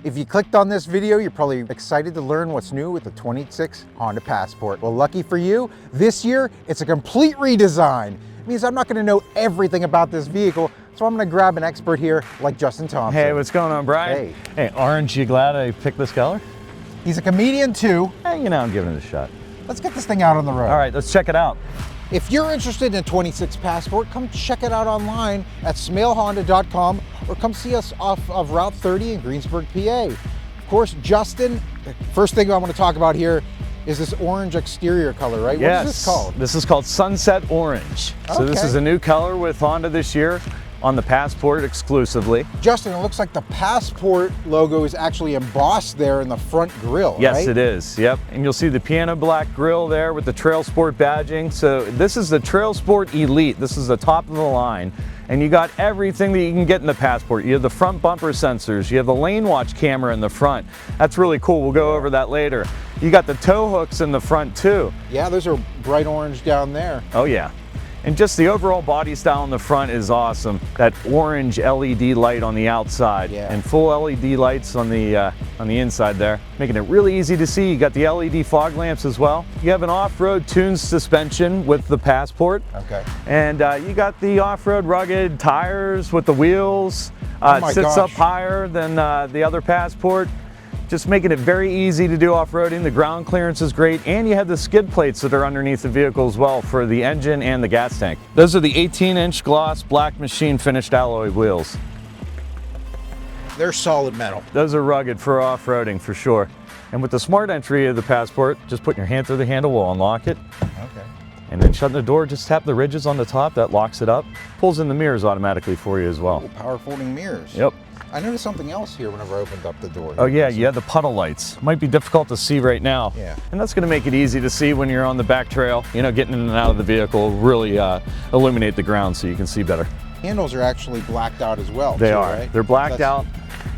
If you clicked on this video, you're probably excited to learn what's new with the 26 Honda Passport. Well, lucky for you, this year, it's a complete redesign. It means I'm not gonna know everything about this vehicle, so I'm gonna grab an expert here like Justin Thompson. Hey, what's going on, Brian? Hey, orange, you glad I picked this color? He's a comedian too. Hey, you know, I'm giving it a shot. Let's get this thing out on the road. All right, let's check it out. If you're interested in a 26 Passport, come check it out online at smalehonda.com or come see us off of Route 30 in Greensburg, PA. Of course, Justin, the first thing I want to talk about here is this orange exterior color, right? Yes. What is this called? This is called Sunset Orange. So this is a new color with Honda this year on the Passport exclusively. Justin, it looks like the Passport logo is actually embossed there in the front grille, yes, right? It is, yep. And you'll see the piano black grille there with the TrailSport badging. So this is the TrailSport Elite. This is the top of the line. And you got everything that you can get in the Passport. You have the front bumper sensors. You have the lane watch camera in the front. That's really cool. We'll go over that later. You got the tow hooks in the front too. Yeah, those are bright orange down there. Oh yeah. And just the overall body style in the front is awesome. That orange LED light on the outside and full LED lights on the inside there, making it really easy to see. You got the LED fog lamps as well. You have an off-road tuned suspension with the Passport. Okay. And you got the off-road rugged tires with the wheels. It sits up higher than the other Passport. Just making it very easy to do off-roading. The ground clearance is great, and you have the skid plates that are underneath the vehicle as well for the engine and the gas tank. Those are the 18-inch gloss black machine finished alloy wheels. They're solid metal. Those are rugged for off-roading for sure. And with the smart entry of the Passport, just putting your hand through the handle will unlock it. Okay. And then shutting the door, just tap the ridges on the top, that locks it up. Pulls in the mirrors automatically for you as well. Ooh, power folding mirrors. Yep. I noticed something else here whenever I opened up the door. Oh yeah, you have the puddle lights. Might be difficult to see right now. Yeah. And that's gonna make it easy to see when you're on the back trail. You know, getting in and out of the vehicle, really illuminate the ground so you can see better. Handles are actually blacked out as well. They too, are. Right? They're blacked out.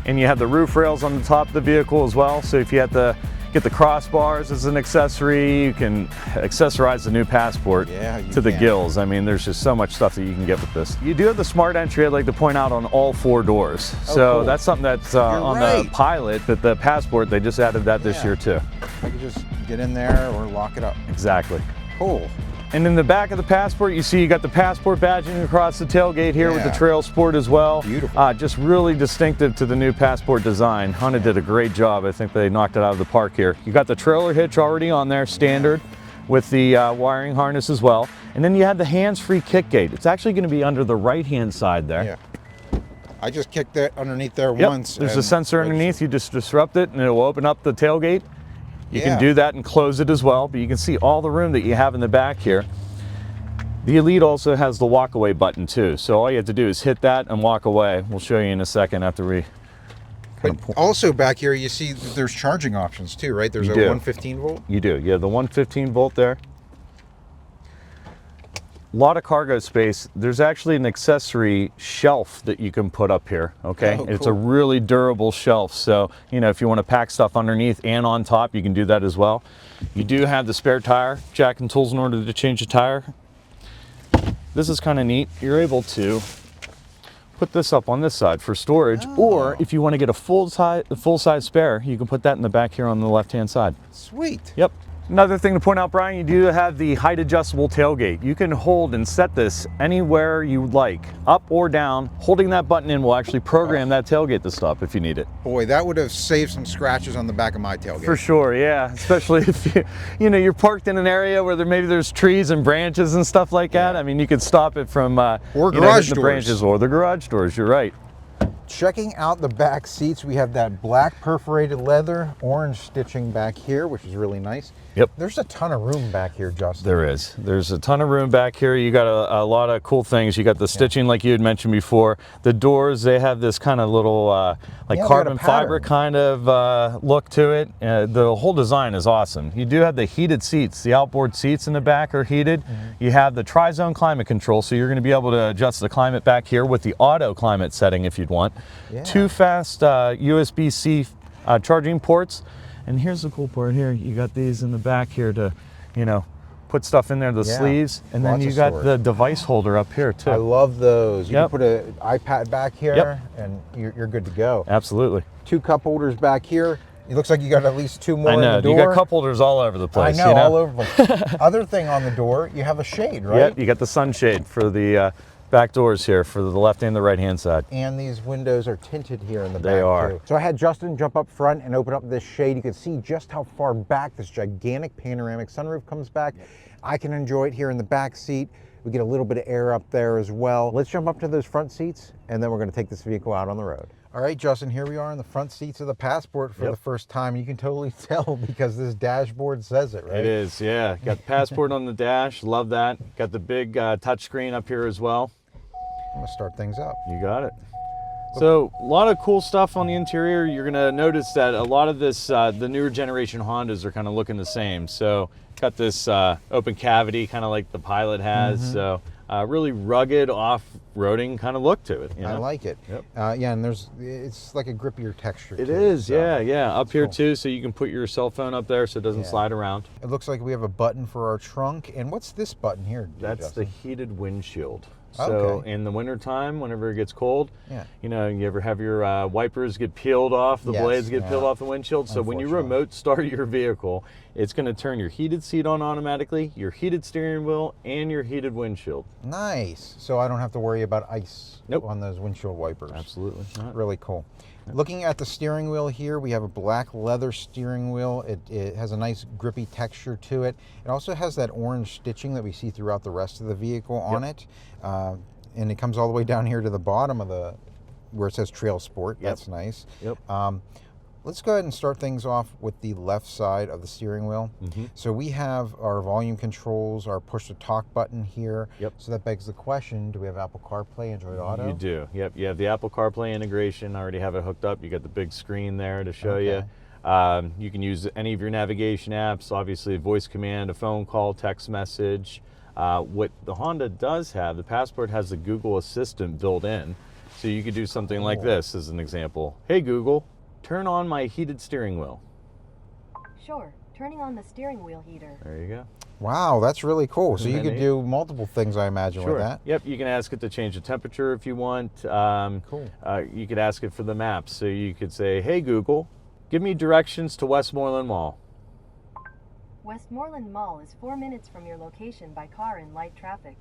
And you have the roof rails on the top of the vehicle as well. So if you have to get the crossbars as an accessory, you can accessorize the new Passport to the gills. I mean, there's just so much stuff that you can get with this. You do have the smart entry, I'd like to point out, on all 4 doors. So cool. That's something that's on the Pilot, but the Passport, they just added that this year too. I can just get in there or lock it up. Exactly. Cool. And in the back of the Passport, you see you got the Passport badging across the tailgate here with the TrailSport as well. Beautiful. Just really distinctive to the new Passport design. Honda did a great job. I think they knocked it out of the park here. You got the trailer hitch already on there, standard, with the wiring harness as well. And then you have the hands-free kick gate. It's actually going to be under the right-hand side there. Yeah. I just kicked it underneath there once. There's a sensor underneath. You just disrupt it and it will open up the tailgate. You can do that and close it as well, but you can see all the room that you have in the back here. The Elite also has the walk-away button too, so all you have to do is hit that and walk away. We'll show you in a second after we... But also back here, you see that there's charging options too, right? There's a 115 volt? You do, yeah, the 115 volt there. A lot of cargo space. There's actually an accessory shelf that you can put up here, okay? Oh, It's a really durable shelf, so you know, if you want to pack stuff underneath and on top, you can do that as well. You do have the spare tire, jack and tools in order to change the tire. This is kind of neat. You're able to put this up on this side for storage, or if you want to get a full-size spare, you can put that in the back here on the left-hand side. Sweet. Yep. Another thing to point out, Brian, you do have the height adjustable tailgate. You can hold and set this anywhere you like, up or down. Holding that button in will actually program that tailgate to stop if you need it. Boy, that would have saved some scratches on the back of my tailgate. For sure, yeah. Especially if you're parked in an area where maybe there's trees and branches and stuff like that. I mean, you could stop it from or garage doors. The branches or the garage doors. You're right. Checking out the back seats, we have that black perforated leather, orange stitching back here, which is really nice. Yep. There's a ton of room back here, Justin. There is. There's a ton of room back here. You got a lot of cool things. You got the stitching like you had mentioned before. The doors, they have this kind of little carbon fiber kind of look to it. The whole design is awesome. You do have the heated seats. The outboard seats in the back are heated. You have the tri-zone climate control, so you're going to be able to adjust the climate back here with the auto climate setting if you'd want. 2 fast USB-C charging ports. And here's the cool part here. You got these in the back here to, put stuff in there, the sleeves. And then you got the device holder up here too. I love those. You can put an iPad back here and you're good to go. Absolutely. 2 cup holders back here. It looks like you got at least 2 more I know. in the door. You got cup holders all over the place. I know, you know? all over the place. Other thing on the door, you have a shade, right? Yep, you got the sunshade for the back doors here for the left and the right hand side. And these windows are tinted here in the back. They are. Too. So I had Justin jump up front and open up this shade. You can see just how far back this gigantic panoramic sunroof comes back. Yep. I can enjoy it here in the back seat. We get a little bit of air up there as well. Let's jump up to those front seats, and then we're going to take this vehicle out on the road. All right, Justin, here we are in the front seats of the Passport for the first time. You can totally tell because this dashboard says it, right? It is, yeah. Got the Passport on the dash. Love that. Got the big touch screen up here as well. I'm going to start things up. You got it. So a lot of cool stuff on the interior. You're going to notice that a lot of this, the newer generation Hondas are kind of looking the same. So got this open cavity, kind of like the Pilot has. So really rugged off-roading kind of look to it. You know? I like it. Yep. Yeah, and it's like a grippier texture. It is, so. yeah. Up here too, so you can put your cell phone up there so it doesn't slide around. It looks like we have a button for our trunk. And what's this button here? That's the heated windshield. So okay. in the wintertime, whenever it gets cold, you know, you ever have your wipers get peeled off, the blades get peeled off the windshield. So when you remote start your vehicle, it's going to turn your heated seat on automatically, your heated steering wheel, and your heated windshield. Nice. So I don't have to worry about ice on those windshield wipers. Absolutely. Really cool. Looking at the steering wheel here, we have a black leather steering wheel. It has a nice grippy texture to it. It also has that orange stitching that we see throughout the rest of the vehicle on it. And it comes all the way down here to the bottom of where it says TrailSport. That's nice. Let's go ahead and start things off with the left side of the steering wheel. So we have our volume controls, our push to talk button here. So that begs the question, do we have Apple CarPlay, Android Auto? You do. Yep. You have the Apple CarPlay integration. I already have it hooked up. You got the big screen there to show you. You can use any of your navigation apps, obviously a voice command, a phone call, text message. What the Honda does have, the Passport has the Google Assistant built in. So you could do something like this as an example. Hey Google, turn on my heated steering wheel. Sure, turning on the steering wheel heater. There you go. Wow, that's really cool. So you could do multiple things, I imagine, with that. Yep, you can ask it to change the temperature if you want. Cool. You could ask it for the maps. So you could say, hey Google, give me directions to Westmoreland Mall. Westmoreland Mall is 4 minutes from your location by car in light traffic.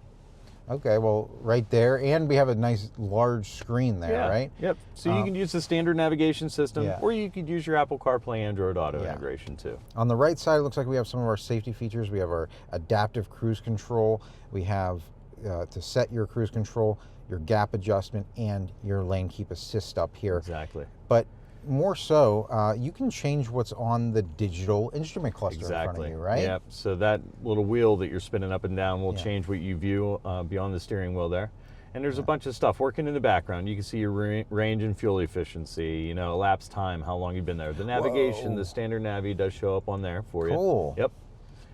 Okay, well, right there, and we have a nice large screen there, right? Yep. So you can use the standard navigation system, or you could use your Apple CarPlay Android Auto integration too. On the right side, it looks like we have some of our safety features. We have our adaptive cruise control. We have to set your cruise control, your gap adjustment, and your lane keep assist up here. Exactly. But more so, you can change what's on the digital instrument cluster in front of you, right? Yep. So that little wheel that you're spinning up and down will change what you view beyond the steering wheel there. And there's a bunch of stuff working in the background. You can see your range and fuel efficiency, you know, elapsed time, how long you've been there. The navigation, the standard Navi does show up on there for you. Cool. Yep.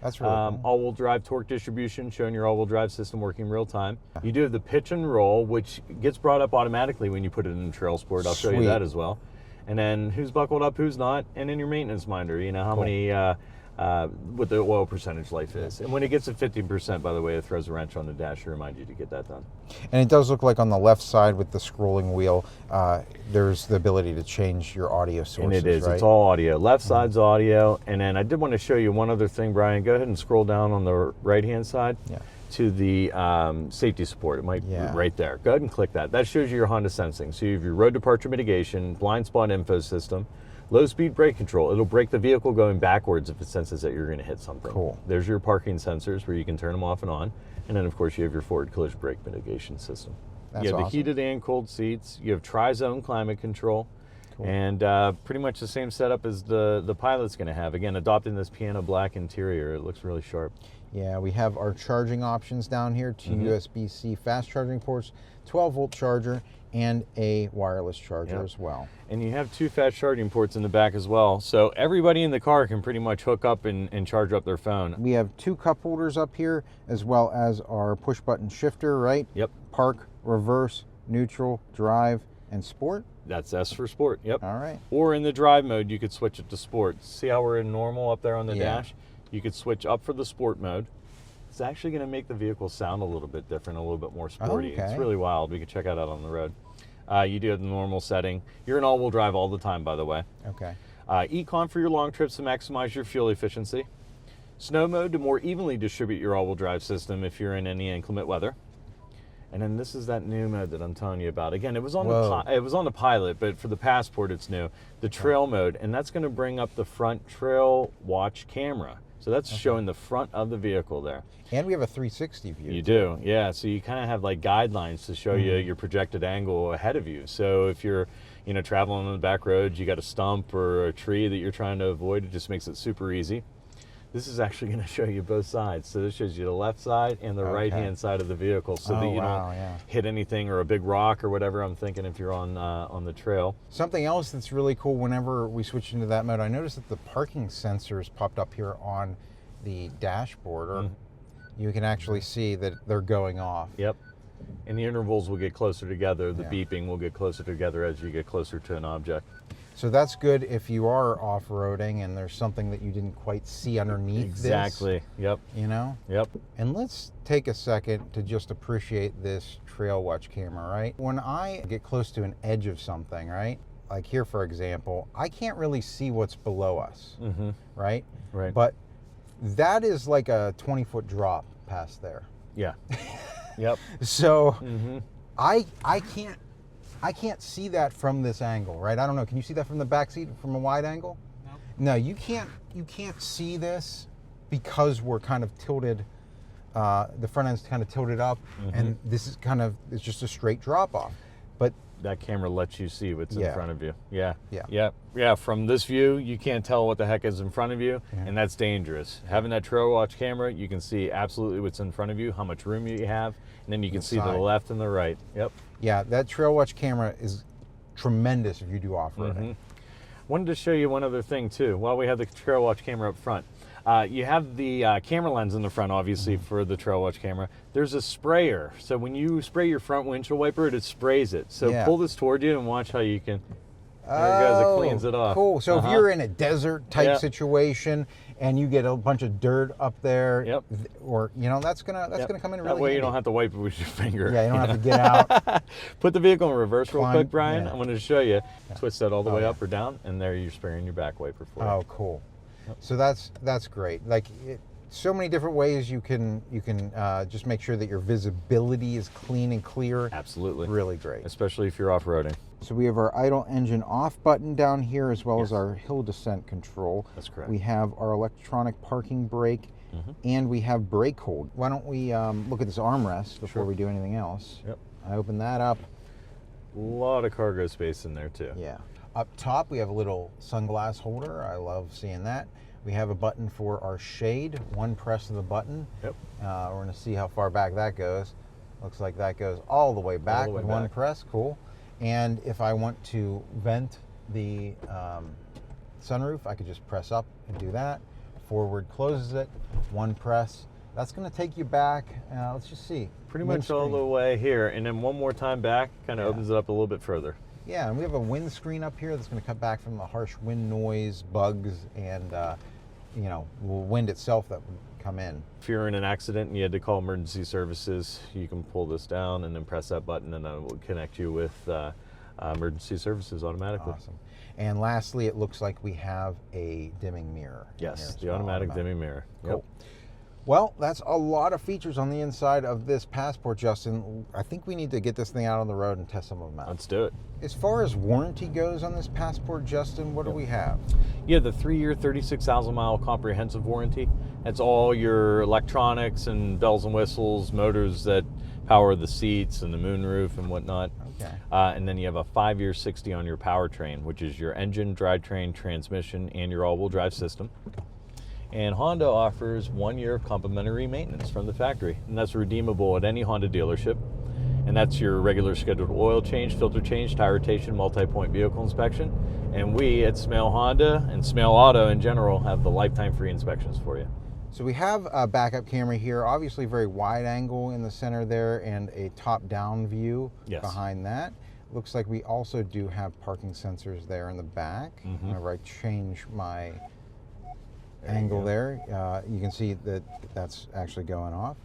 That's really cool. All-wheel drive torque distribution, showing your all-wheel drive system working real time. You do have the pitch and roll, which gets brought up automatically when you put it in TrailSport. I'll show you that as well. And then who's buckled up, who's not, and then your maintenance minder, you know, how many, what the oil percentage life is. And when it gets to 15%, by the way, it throws a wrench on the dash to remind you to get that done. And it does look like on the left side with the scrolling wheel, there's the ability to change your audio sources, and it is, right? It's all audio. Left side's audio. And then I did want to show you one other thing, Brian. Go ahead and scroll down on the right-hand side. To the safety support. It might be right there. Go ahead and click that. That shows you your Honda sensing. So you have your road departure mitigation, blind spot info system, low speed brake control. It'll brake the vehicle going backwards if it senses that you're going to hit something. Cool. There's your parking sensors where you can turn them off and on. And then of course you have your forward collision brake mitigation system. That's you have awesome. the heated and cold seats. You have tri-zone climate control. Cool. And pretty much the same setup as the Pilot's going to have. Again, adopting this piano black interior. It looks really sharp. Yeah, we have our charging options down here, 2 USB-C fast charging ports, 12-volt charger, and a wireless charger as well. And you have 2 fast charging ports in the back as well. So everybody in the car can pretty much hook up and charge up their phone. We have 2 cup holders up here, as well as our push-button shifter, right? Yep. Park, reverse, neutral, drive, and sport. That's S for sport, yep. All right. Or in the drive mode, you could switch it to sport. See how we're in normal up there on the dash? You could switch up for the sport mode. It's actually going to make the vehicle sound a little bit different, a little bit more sporty. Okay. It's really wild. We can check that out on the road. You do have the normal setting. You're in all-wheel drive all the time, by the way. Okay. Econ for your long trips to maximize your fuel efficiency. Snow mode to more evenly distribute your all-wheel drive system if you're in any inclement weather. And then this is that new mode that I'm telling you about. Again, it was on the Pilot, but for the Passport it's new. The Trail mode, and that's going to bring up the front Trail Watch camera. So that's showing the front of the vehicle there. And we have a 360 view. You do, yeah. So you kind of have like guidelines to show you your projected angle ahead of you. So if you're, traveling on the back roads, you got a stump or a tree that you're trying to avoid, it just makes it super easy. This is actually going to show you both sides. So this shows you the left side and the right-hand side of the vehicle, so that you don't hit anything or a big rock or whatever. I'm thinking if you're on the trail. Something else that's really cool, whenever we switch into that mode, I noticed that the parking sensors popped up here on the dashboard, or you can actually see that they're going off. Yep. And the intervals will get closer together. The beeping will get closer together as you get closer to an object. So that's good if you are off-roading and there's something that you didn't quite see underneath Exactly. Yep. Yep. And let's take a second to just appreciate this Trail Watch camera, right? When I get close to an edge of something, right? Like here, for example, I can't really see what's below us, right? Right. But that is like a 20-foot drop past there. Yeah. Yep. So I can't see that from this angle, right? I don't know. Can you see that from the back seat from a wide angle? No. No, you can't see this because we're kind of tilted. The front end's kind of tilted up, and this is it's just a straight drop off. But that camera lets you see what's in front of you. Yeah. Yeah. Yeah. Yeah. From this view, you can't tell what the heck is in front of you, and that's dangerous. Having that Trail Watch camera, you can see absolutely what's in front of you, how much room you have, and then you can see the left and the right. Yep. Yeah, that Trail Watch camera is tremendous if you do off-roading. Wanted to show you one other thing too. While we have the Trail Watch camera up front, you have the camera lens in the front, obviously, for the Trail Watch camera. There's a sprayer, so when you spray your front windshield wiper, it sprays it. So pull this toward you and watch how you can. There it goes. It cleans it off. Cool. So if you're in a desert type situation and you get a bunch of dirt up there, or that's gonna come in really That way handy. you don't have to wipe it with your finger. Yeah, you don't have to get out. Put the vehicle in reverse real quick, Brian. I'm going to show you. Twist that all the way up or down, and there you're spraying your back wiper for it. Oh, cool. So that's great. Like so many different ways you can just make sure that your visibility is clean and clear. Absolutely. Really great. Especially if you're off-roading. So we have our idle engine off button down here, as well as our hill descent control. That's correct. We have our electronic parking brake, and we have brake hold. Why don't we look at this armrest before we do anything else? Yep. I open that up. A lot of cargo space in there too. Yeah. Up top, we have a little sunglass holder. I love seeing that. We have a button for our shade. One press of the button. Yep. We're going to see how far back that goes. Looks like that goes all the way back with one press. Cool. And if I want to vent the sunroof, I could just press up and do that. Forward closes it. One press. That's going to take you back. Let's just see. Pretty much all the way here, and then one more time back, kind of opens it up a little bit further. Yeah, and we have a windscreen up here that's going to cut back from the harsh wind noise, bugs, and wind itself that would come in. If you're in an accident and you had to call emergency services, you can pull this down and then press that button, and it will connect you with emergency services automatically. Awesome. And lastly, it looks like we have a dimming mirror. Yes, the automatic dimming mirror. Cool. Yep. Well, that's a lot of features on the inside of this Passport, Justin. I think we need to get this thing out on the road and test some of them out. Let's do it. As far as warranty goes on this Passport, Justin, what do we have? Yeah, the 3-year, 36,000-mile comprehensive warranty. That's all your electronics and bells and whistles, motors that power the seats and the moonroof and whatnot. Okay. And then you have a 5-year 60 on your powertrain, which is your engine, drivetrain, transmission, and your all-wheel drive system. And Honda offers 1 year of complimentary maintenance from the factory, and that's redeemable at any Honda dealership. And that's your regular scheduled oil change, filter change, tire rotation, multi-point vehicle inspection. And we at Smale Honda and Smale Auto in general have the lifetime free inspections for you. So we have a backup camera here, obviously very wide angle in the center there, and a top-down view behind that. Looks like we also do have parking sensors there in the back. Whenever I change my angle there. You can see that that's actually going off.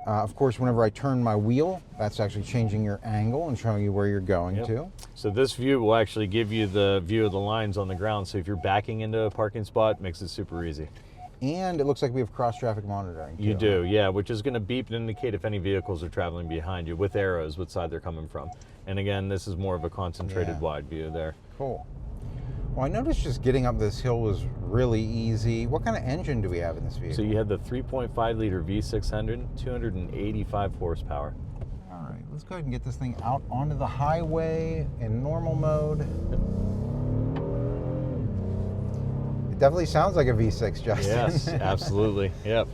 Of course, whenever I turn my wheel, that's actually changing your angle and showing you where you're going to. So this view will actually give you the view of the lines on the ground. So if you're backing into a parking spot, it makes it super easy. And it looks like we have cross-traffic monitoring. You do, yeah, which is going to beep and indicate if any vehicles are traveling behind you with arrows, what side they're coming from. And again, this is more of a concentrated wide view there. Cool. Well, I noticed just getting up this hill was really easy. What kind of engine do we have in this vehicle? So you had the 3.5 liter V600, 285 horsepower. All right, let's go ahead and get this thing out onto the highway in normal mode. It definitely sounds like a V6, Justin. Yes, absolutely. Yep.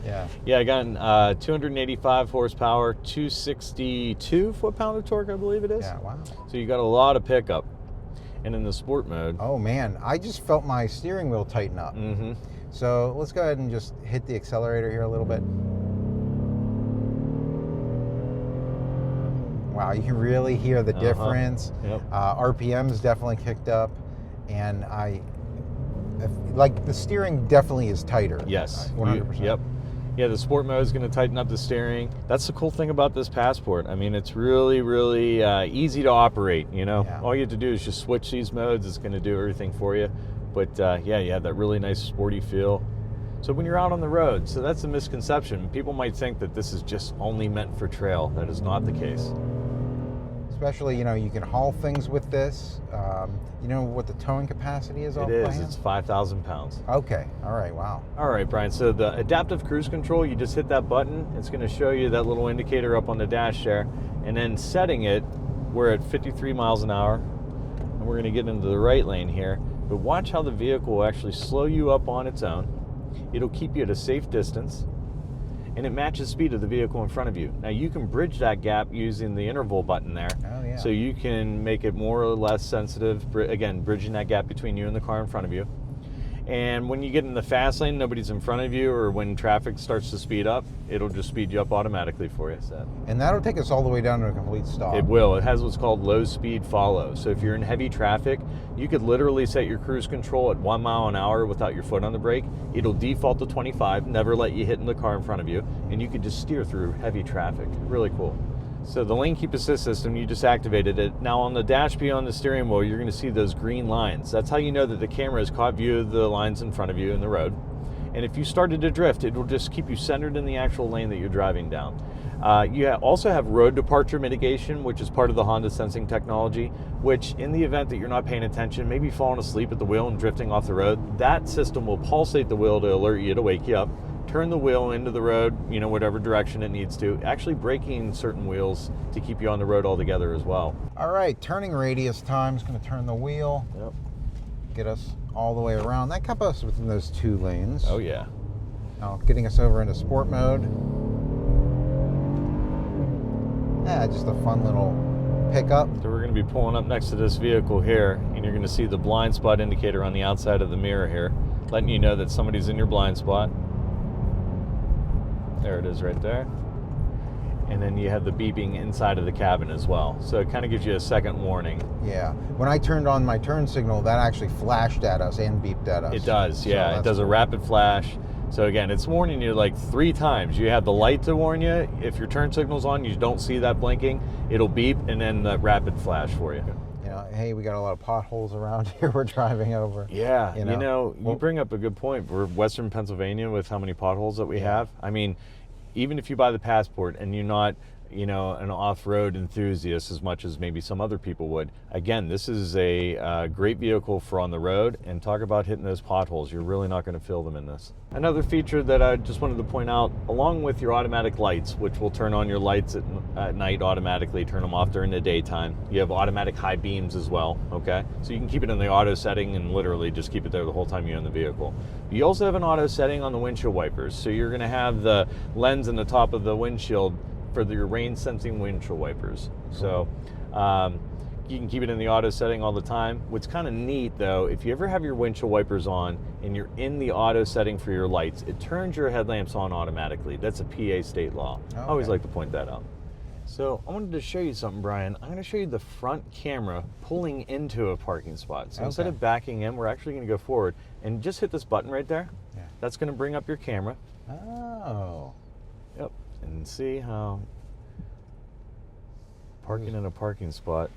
Yeah. I got 285 horsepower, 262 foot-pound of torque, I believe it is. Yeah, wow. So you got a lot of pickup. And in the sport mode. Oh man, I just felt my steering wheel tighten up. So let's go ahead and just hit the accelerator here a little bit. Wow, you can really hear the difference. RPM's definitely kicked up, and like the steering definitely is tighter. Yes, 100%. Yep. Yeah, the sport mode is going to tighten up the steering. That's the cool thing about this Passport. I mean, it's really, really easy to operate, you know. Yeah. All you have to do is just switch these modes. It's going to do everything for you. But yeah, you have that really nice sporty feel. So when you're out on the road, so that's a misconception. People might think that this is just only meant for trail. That is not the case. Especially, you know, you can haul things with this. You know what the towing capacity is off the hand? It's 5,000 pounds. Okay, all right, wow. All right, Brian, so the adaptive cruise control, you just hit that button. It's going to show you that little indicator up on the dash there. And then setting it, we're at 53 miles an hour. And we're going to get into the right lane here. But watch how the vehicle will actually slow you up on its own. It'll keep you at a safe distance. And it matches the speed of the vehicle in front of you. Now you can bridge that gap using the interval button there. Oh, yeah. So you can make it more or less sensitive, again, bridging that gap between you and the car in front of you. And when you get in the fast lane, nobody's in front of you, or when traffic starts to speed up, it'll just speed you up automatically for you. So. And that'll take us all the way down to a complete stop. It will. It has what's called low speed follow. So if you're in heavy traffic, you could literally set your cruise control at 1 mile an hour without your foot on the brake. It'll default to 25, never let you hit in the car in front of you, and you could just steer through heavy traffic. Really cool. So the lane keep assist system, you just activated it. Now on the dash beyond the steering wheel, you're going to see those green lines. That's how you know that the camera has caught view of the lines in front of you in the road. And if you started to drift, it will just keep you centered in the actual lane that you're driving down. You also have road departure mitigation, which is part of the Honda sensing technology, which in the event that you're not paying attention, maybe falling asleep at the wheel and drifting off the road, that system will pulsate the wheel to alert you, to wake you up, turn the wheel into the road, you know, whatever direction it needs to, actually braking certain wheels to keep you on the road altogether as well. All right, turning radius time is going to turn the wheel, get us all the way around. That kept us within those 2 lanes. Oh yeah. Now getting us over into sport mode. Yeah, just a fun little pickup. So we're going to be pulling up next to this vehicle here, and you're going to see the blind spot indicator on the outside of the mirror here, letting you know that somebody's in your blind spot. There it is right there. And then you have the beeping inside of the cabin as well. So it kind of gives you a second warning. Yeah. When I turned on my turn signal, that actually flashed at us and beeped at us. It does, yeah. So it does a rapid flash. So again, it's warning you like 3 times. You have the light to warn you. If your turn signal's on, you don't see that blinking, it'll beep, and then the rapid flash for you. You know, hey, we got a lot of potholes around here we're driving over. Yeah, you bring up a good point. We're Western Pennsylvania with how many potholes that we have. I mean, even if you buy the Passport and you're not, you know, an off-road enthusiast as much as maybe some other people would, again, this is a great vehicle for on the road, and talk about hitting those potholes. You're really not going to feel them in this. Another feature that I just wanted to point out, along with your automatic lights, which will turn on your lights at night automatically, turn them off during the daytime. You have automatic high beams as well, okay? So you can keep it in the auto setting and literally just keep it there the whole time you're in the vehicle. You also have an auto setting on the windshield wipers. So you're going to have the lens in the top of the windshield for your rain sensing windshield wipers. So you can keep it in the auto setting all the time. What's kind of neat though, if you ever have your windshield wipers on and you're in the auto setting for your lights, it turns your headlamps on automatically. That's a PA state law. Okay. I always like to point that out. So I wanted to show you something, Brian. I'm going to show you the front camera pulling into a parking spot. So instead of backing in, we're actually going to go forward and just hit this button right there. Yeah. that's going to bring up your camera. Oh. Yep. And see how parking in a parking spot,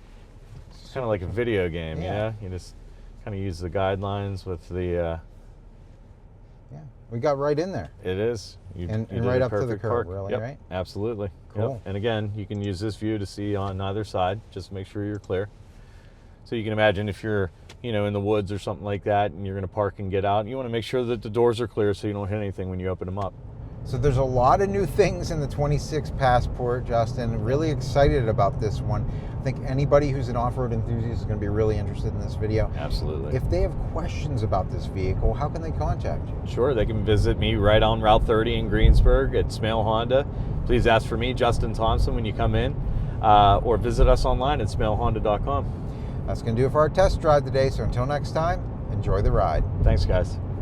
it's kind of like a video game, Yeah. You just kind of use the guidelines with the... Yeah, we got right in there. It is. And did right a up to the perfect curb, park. really, Yep, right? absolutely. Cool. Yep. And again, you can use this view to see on either side. Just make sure you're clear. So you can imagine if you're, in the woods or something like that, and you're going to park and get out, you want to make sure that the doors are clear so you don't hit anything when you open them up. So there's a lot of new things in the 26 Passport, Justin. Really excited about this one. I think anybody who's an off-road enthusiast is going to be really interested in this video. Absolutely. If they have questions about this vehicle, how can they contact you? Sure, they can visit me right on Route 30 in Greensburg at Smale Honda. Please ask for me, Justin Thompson, when you come in, or visit us online at smalehonda.com. That's going to do it for our test drive today. So until next time, enjoy the ride. Thanks, guys.